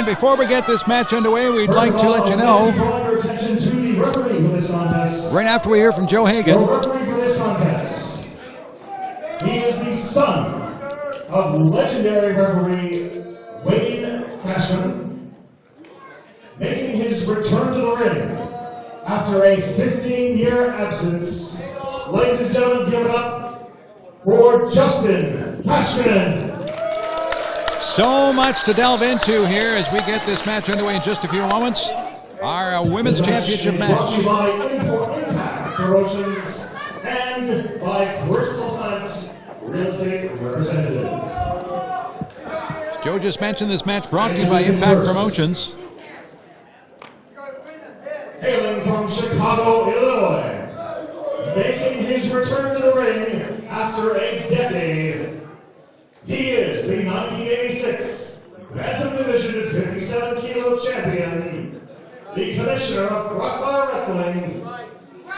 And before we get this match underway, we'd like to let you know, right after we hear from Joe Hagan, he is the son of legendary referee Wayne Cashman, making his return to the ring after a 15-year absence. Ladies and gentlemen, give it up for Justin Cashman. So much to delve into here as we get this match underway in just a few moments. Our women's championship match. Brought to you by Impact Promotions and by Crystal Plant Real Estate Representative. Joe just mentioned this match brought to you by Impact Promotions. Hailing from Chicago, Illinois, making his return to the ring after a decade, he is the 1986 Bantam Division 57 Kilo champion, the commissioner of Crossfire Wrestling,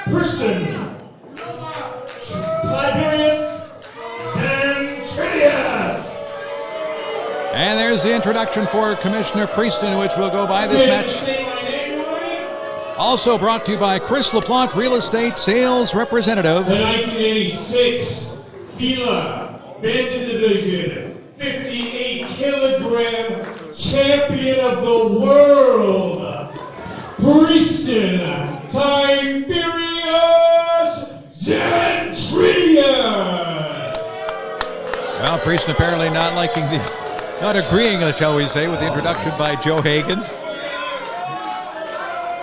Preistan Xentrideus. And there's the introduction for Commissioner Preistan, which will go by this match. Also brought to you by Crystal Plant Real Estate Sales Representative. The 1986 FILA Bantam Division 58 kilogram champion of the world, Preistan Xentrideus. Well, Preistan apparently not agreeing, shall we say, with the introduction by Joe Hagan.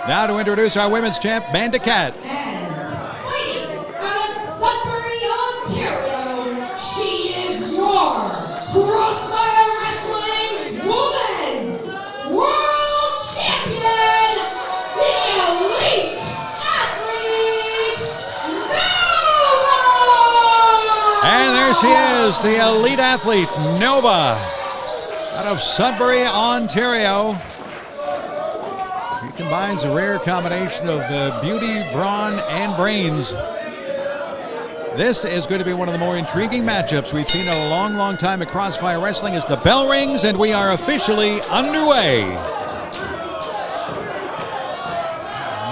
Now to introduce our women's champ, Amanda Cat. And fighting out of Sudbury, Ontario, she is your Crossfire Wrestling Woman World Champion, the Elite Athlete, Nova! And there she is, the Elite Athlete, Nova, out of Sudbury, Ontario. She combines a rare combination of beauty, brawn, and brains. This is going to be one of the more intriguing matchups we've seen in a long, long time at Crossfire Wrestling as the bell rings and we are officially underway.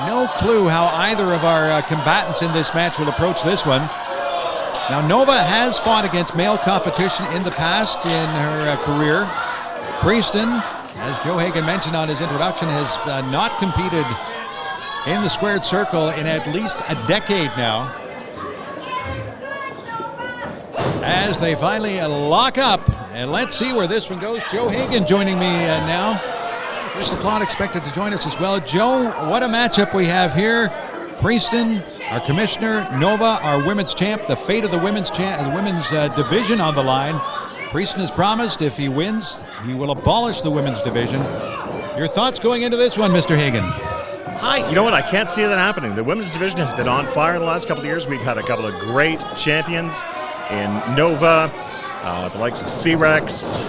No clue how either of our combatants in this match will approach this one. Now, Nova has fought against male competition in the past in her career. Preistan, as Joe Hagan mentioned on his introduction, has not competed in the squared circle in at least a decade now. As they finally lock up, and let's see where this one goes. Joe Hagan joining me now. Crystal Plant expected to join us as well. Joe, what a matchup we have here. Preistan, our commissioner, Nova, our women's champ, the fate of the women's division on the line. Preistan has promised if he wins, he will abolish the women's division. Your thoughts going into this one, Mr. Hagan? Hi, you know what? I can't see that happening. The women's division has been on fire the last couple of years. We've had a couple of great champions in Nova, the likes of C-Rex,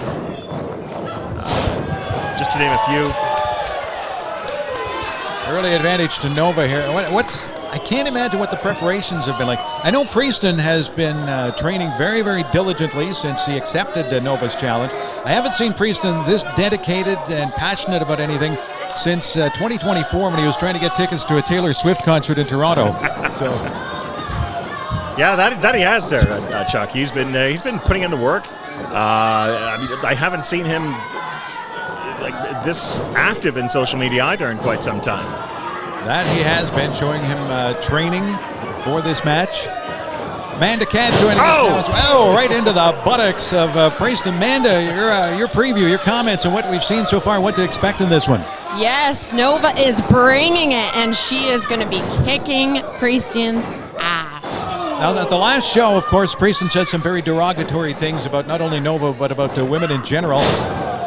just to name a few. Early advantage to Nova here. I can't imagine what the preparations have been like. I know Preistan has been training very, very diligently since he accepted Nova's challenge. I haven't seen Preistan this dedicated and passionate about anything since 2024 when he was trying to get tickets to a Taylor Swift concert in Toronto. So, yeah, that he has there, Chuck. He's been putting in the work. I haven't seen him like this active in social media either in quite some time. That he has been, showing him training for this match. Amanda Cat joining us now as well. Right into the buttocks of Preistan. Amanda, your preview, your comments on what we've seen so far, what to expect in this one. Yes, Nova is bringing it, and she is going to be kicking Preistan's ass. Now, at the last show, of course, Preistan said some very derogatory things about not only Nova, but about women in general.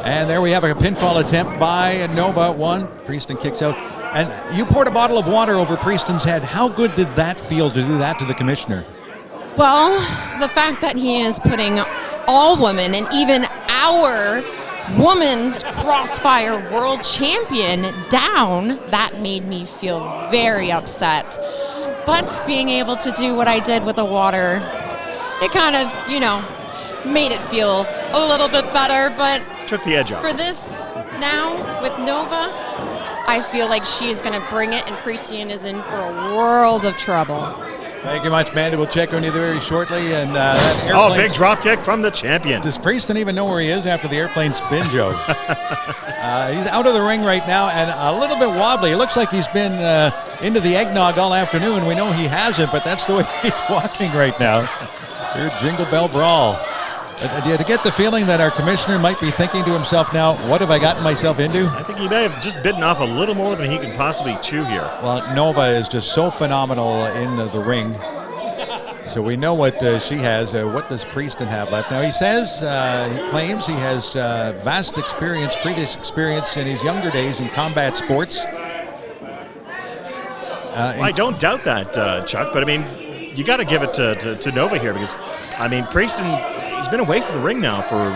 And there we have a pinfall attempt by Nova. One, Preistan kicks out. And you poured a bottle of water over Preistan's head. How good did that feel to do that to the commissioner? Well, the fact that he is putting all women and even our women's Crossfire world champion down, that made me feel very upset. But being able to do what I did with the water, it kind of, made it feel a little bit better. But took the edge off. For this now with Nova, I feel like she is going to bring it, and Preistan is in for a world of trouble. Thank you much, Mandy. We'll check on you very shortly. And that airplane big drop kick from the champion. Does Preistan even know where he is after the airplane spin, Joe? He's out of the ring right now and a little bit wobbly. It looks like he's been into the eggnog all afternoon. We know he hasn't, but that's the way he's walking right now. Here, Jingle Bell Brawl. Do you get the feeling that our commissioner might be thinking to himself now, what have I gotten myself into? I think he may have just bitten off a little more than he can possibly chew here. Well, Nova is just so phenomenal in the ring. So we know what she has. What does Preistan have left? Now he says, he claims he has vast experience, previous experience in his younger days in combat sports. I don't doubt that, Chuck, but I mean, you got to give it to Nova here because, I mean, Preistan, he's been away from the ring now for,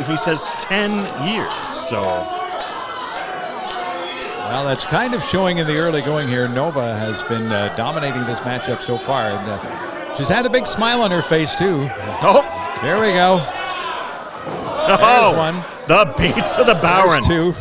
he says, 10 years. So, well, that's kind of showing in the early going here. Nova has been dominating this matchup so far, and she's had a big smile on her face too. Oh, there we go. There's one. The beats of the Bowen. There's two.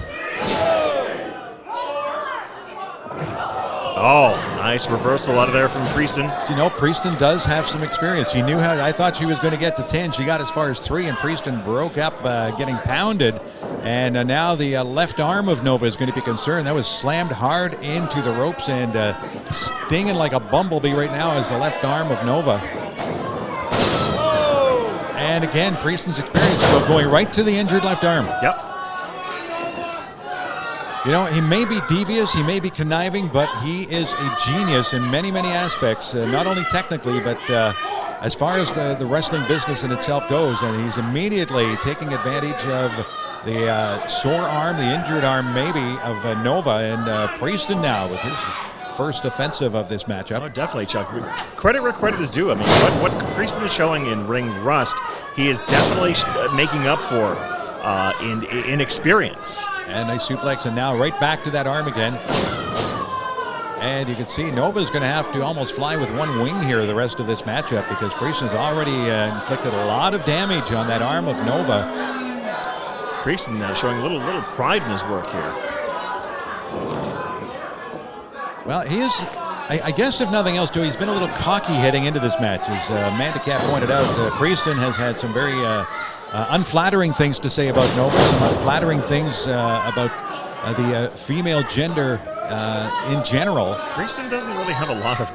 Oh, nice reversal out of there from Preistan. You know, Preistan does have some experience. He knew how. I thought she was going to get to 10. She got as far as 3, and Preistan broke up, getting pounded. And now the left arm of Nova is going to be concerned. That was slammed hard into the ropes and stinging like a bumblebee right now is the left arm of Nova. And again, Preistan's experience going right to the injured left arm. Yep. You know, he may be devious, he may be conniving, but he is a genius in many, many aspects, not only technically, but as far as the wrestling business in itself goes. And he's immediately taking advantage of the sore arm, the injured arm maybe, of Nova. And Preistan now with his first offensive of this matchup. Oh, definitely, Chuck. Credit where credit is due. I mean, what Preistan is showing in ring rust, he is definitely making up for in experience. And nice suplex, and now right back to that arm again. And you can see Nova's going to have to almost fly with one wing here the rest of this matchup because Preistan's already inflicted a lot of damage on that arm of Nova. Preistan showing a little pride in his work here. Well, he is, I guess if nothing else, Joe, he's been a little cocky heading into this match. As Mandicap pointed out, Preistan has had some very unflattering things to say about Nova, some unflattering things about the female gender in general. Preistan doesn't really have a lot of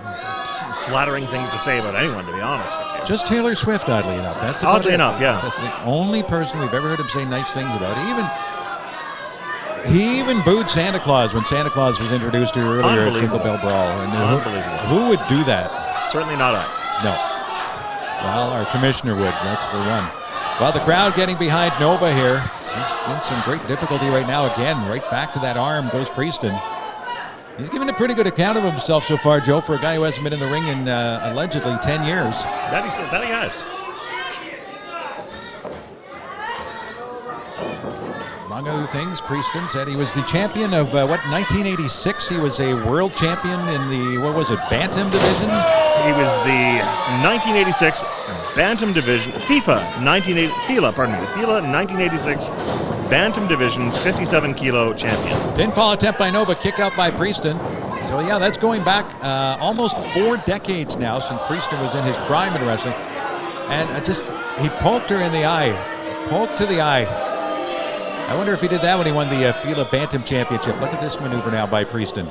flattering things to say about anyone, to be honest with you. Just Taylor Swift, oddly enough. That's oddly enough, yeah. That's the only person we've ever heard him say nice things about. He even booed Santa Claus when Santa Claus was introduced to her earlier at Jingle Bell Brawl. And Unbelievable. Who would do that? Certainly not I. No. Well, our commissioner would, that's for one. Well, the crowd getting behind Nova here. She's in some great difficulty right now. Again, right back to that arm goes Preistan. He's given a pretty good account of himself so far, Joe, for a guy who hasn't been in the ring in allegedly 10 years. That he has. Among other things, Preistan said he was the champion of, 1986? He was a world champion in the, Bantam division? He was the 1986 Bantam division, FILA 1986 Bantam division 57 kilo champion. Pinfall attempt by Nova, kick out by Preistan. So yeah, that's going back almost 4 decades now since Preistan was in his prime in wrestling. And he poked her in the eye. Poke to the eye. I wonder if he did that when he won the FILA Bantam Championship. Look at this maneuver now by Preistan.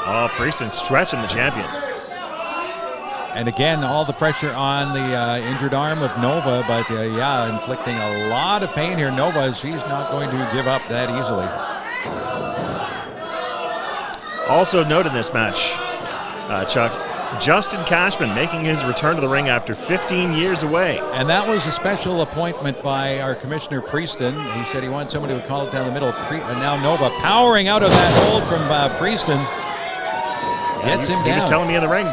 Oh, Preistan stretching the champion. And again, all the pressure on the injured arm of Nova, but inflicting a lot of pain here. Nova, she's not going to give up that easily. Also note in this match, Chuck, Justin Cashman making his return to the ring after 15 years away. And that was a special appointment by our commissioner, Preistan. He said he wanted someone who would call it down the middle. Now Nova powering out of that hold from Preistan. Gets him down. He was telling me in the ring,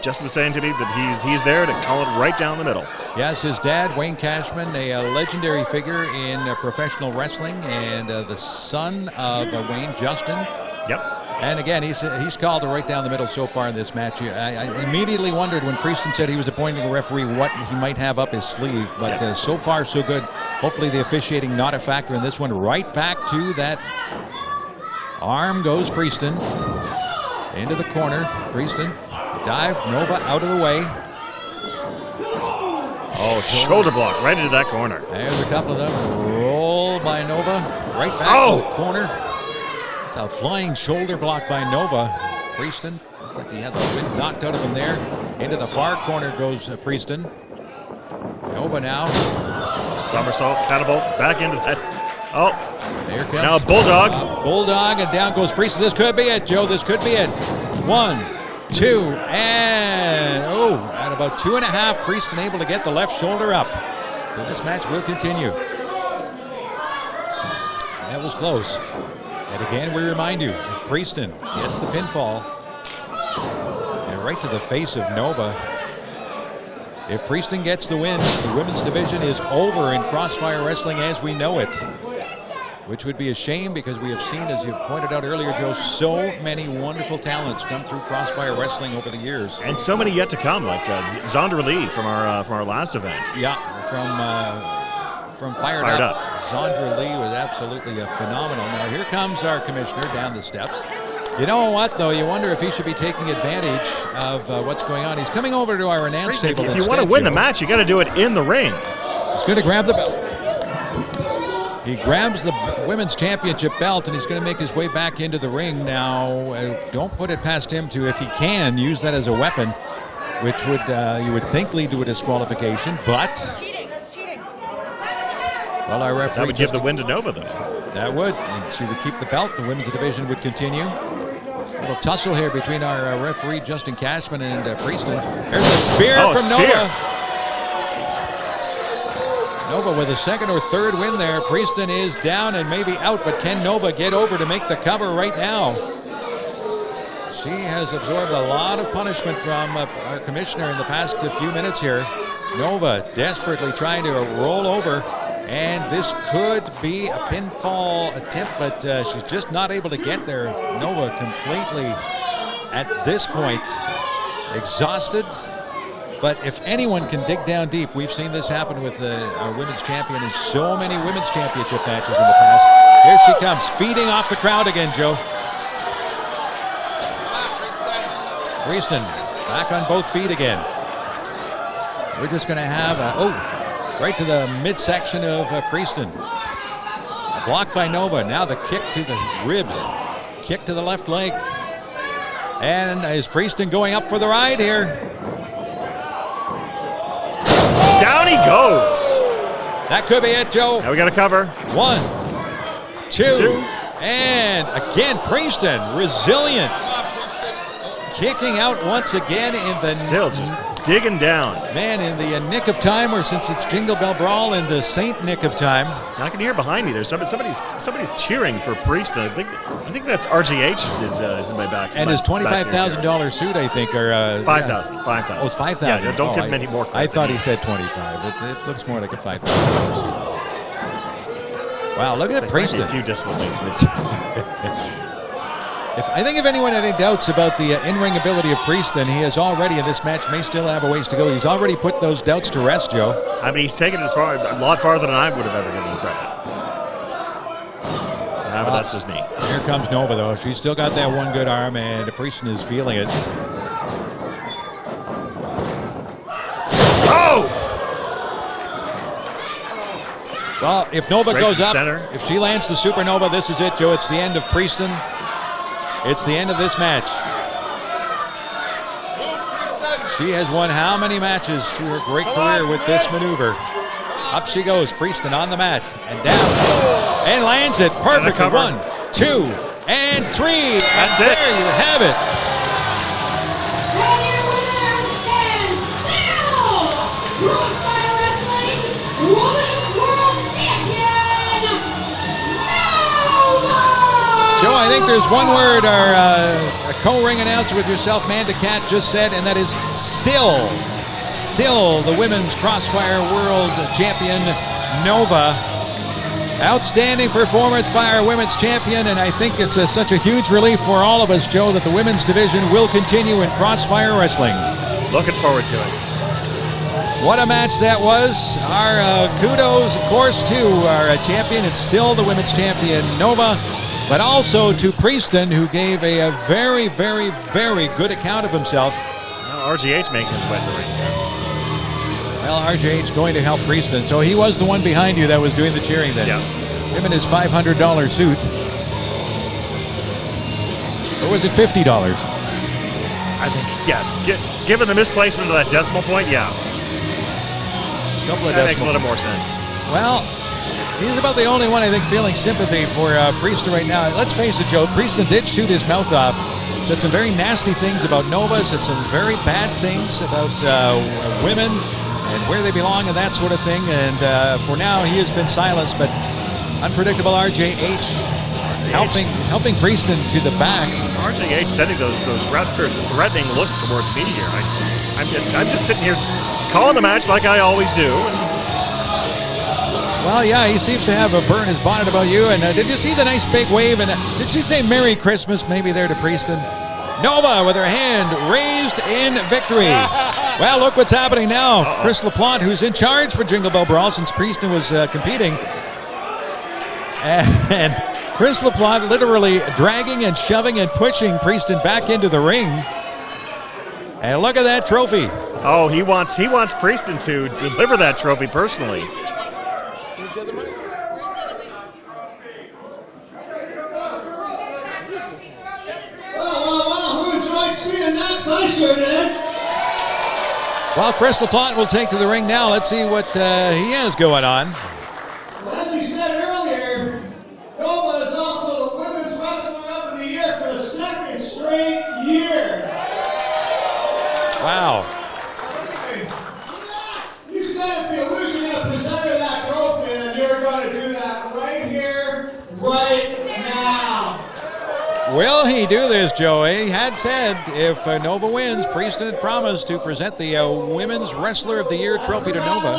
Justin was saying to me that he's there to call it right down the middle. Yes, his dad, Wayne Cashman, a legendary figure in professional wrestling, and the son of Wayne, Justin. Yep. And again, he's called it right down the middle so far in this match. I immediately wondered when Preistan said he was appointing a referee what he might have up his sleeve, but so far so good. Hopefully the officiating not a factor in this one. Right back to that arm goes Preistan. Into the corner. Preistan, dive, Nova out of the way. Oh, shoulder block right into that corner. There's a couple of them. Roll by Nova. Right back to the corner. It's a flying shoulder block by Nova. Preistan, looks like he had the wind knocked out of him there. Into the far corner goes Preistan. Nova now. Somersault, catapult, back into that. Oh, there comes. Now Bulldog. Bulldog, and down goes Preistan. This could be it, Joe. This could be it. 1, 2, and at about 2.5, Preistan able to get the left shoulder up. So this match will continue. That was close. And again, we remind you, if Preistan gets the pinfall, and right to the face of Nova, if Preistan gets the win, the women's division is over in Crossfire Wrestling as we know it. Which would be a shame because we have seen, as you pointed out earlier, Joe, so many wonderful talents come through Crossfire Wrestling over the years. And so many yet to come, like Xentrideus from our last event. Yeah, from Fired Up. Xentrideus was absolutely phenomenal. Now here comes our commissioner down the steps. You know what, though? You wonder if he should be taking advantage of what's going on. He's coming over to our announce table. If you want to win the match, you got to do it in the ring. He's going to grab the belt. He grabs the women's championship belt, and he's going to make his way back into the ring. Now, don't put it past him to, if he can, use that as a weapon, which would you would think lead to a disqualification, but well, our referee that would give the win to Nova, though. That would, and she would keep the belt. The women's division would continue. Little tussle here between our referee Justin Cashman and Preistan. There's a spear from Nova. Nova with a second or third win there. Preistan is down and maybe out, but can Nova get over to make the cover right now? She has absorbed a lot of punishment from our commissioner in the past few minutes here. Nova desperately trying to roll over, and this could be a pinfall attempt, but she's just not able to get there. Nova completely, at this point, exhausted. But if anyone can dig down deep, we've seen this happen with our women's champion in so many women's championship matches in the past. Here she comes, feeding off the crowd again, Joe. Preistan back on both feet again. We're just going to have right to the midsection of Preistan. Blocked by Nova. Now the kick to the ribs. Kick to the left leg. And is Preistan going up for the ride here? Down he goes. That could be it, Joe. Now we got to cover. 1, 2, and again, Preistan, resilient. Kicking out once again in the... Still just digging down. Man, in the nick of time, or since it's Jingle Bell Brawl in the Saint nick of time. I can hear behind me. There's somebody's cheering for Preistan. I think that's RGH is in my back. And his $25,000 suit, I think, or 5,000. Oh, it's 5,000. Yeah, don't give him any more. I thought he said 25. It looks more like a $5,000 suit. Wow, look at that Preistan. A few decimal points missing. I think if anyone had any doubts about the in-ring ability of Preistan, he has already, in this match, may still have a ways to go. He's already put those doubts to rest, Joe. I mean, he's taken it a lot farther than I would have ever given him credit. But that's just me. Here comes Nova, though. She's still got that one good arm, and Preistan is feeling it. Oh! Well, if Nova Straight goes to up, center. if she lands the supernova, this is it, Joe. It's the end of Preistan. It's the end of this match. She has won how many matches through her great career with this maneuver? Up she goes, Preistan on the mat and down and lands it perfectly. 1, 2, and 3. That's and it. There you have it. And your winner and still Crossfire Wrestling Women's World Champion, Nova! Joe, I think there's one word our co-ring announcer with yourself, Manda Cat, just said, and that is still the women's Crossfire World Champion, Nova. Outstanding performance by our women's champion, and I think it's such a huge relief for all of us, Joe, that the women's division will continue in Crossfire Wrestling. Looking forward to it. What a match that was. Our kudos, of course, to our champion. It's still the women's champion, Nova, but also to Preistan, who gave a very, very, very good account of himself. Well, RGH making his way in the ring. Well, RJH going to help Preistan. So he was the one behind you that was doing the cheering then. Yeah. Him in his $500 suit. Or was it $50? I think, yeah. Given the misplacement of that decimal point, yeah. A couple of That makes a decimals. little more sense. Well, he's about the only one, I think, feeling sympathy for Preistan right now. Let's face it, Joe. Preistan did shoot his mouth off. Said some very nasty things about Nova. Said some very bad things about women and where they belong and that sort of thing. And for now, he has been silenced. But unpredictable RJH helping Preistan to the back. RGH sending those rather threatening looks towards me here. I'm just sitting here calling the match like I always do. Well, yeah, he seems to have a burn his bonnet about you. And did you see the nice big wave? And did she say Merry Christmas maybe there to Preistan? Nova with her hand raised in victory. Well, look what's happening now. Chris LaPlante, who's in charge for Jingle Bell Brawl since Preistan was competing. And Chris LaPlante literally dragging and shoving and pushing Preistan back into the ring. And look at that trophy. Oh, he wants Preistan to deliver that trophy personally. Well, who enjoyed seeing that? I sure did. Well, Chris LaPlante will take to the ring now. Let's see what he has going on. Well, as you said earlier, Nova is also the Women's Wrestler of the Year for the second straight year. Wow. You said if you lose, you're going to present her that trophy, and you're going to do that right here, right now. Will he do this, Joey? He had said if Nova wins, Preistan had promised to present the Women's Wrestler of the Year trophy to Nova.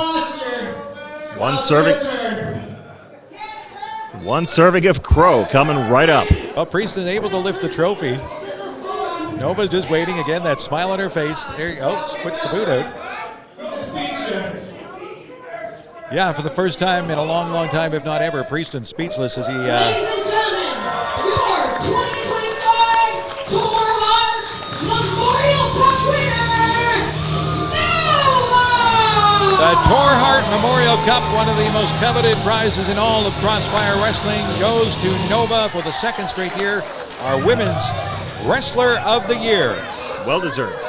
One serving of Crow coming right up. Well, Preistan able to lift the trophy. Nova's just waiting again, that smile on her face. There you go, puts the boot out. Yeah, for the first time in a long, long time, if not ever, Preistan speechless as he... Ladies and gentlemen, your 2025 Tour Heart Memorial Cup winner, Nova! The Tour Heart Memorial Cup, one of the most coveted prizes in all of Crossfire Wrestling, goes to Nova for the second straight year, our Women's Wrestler of the Year. Well deserved.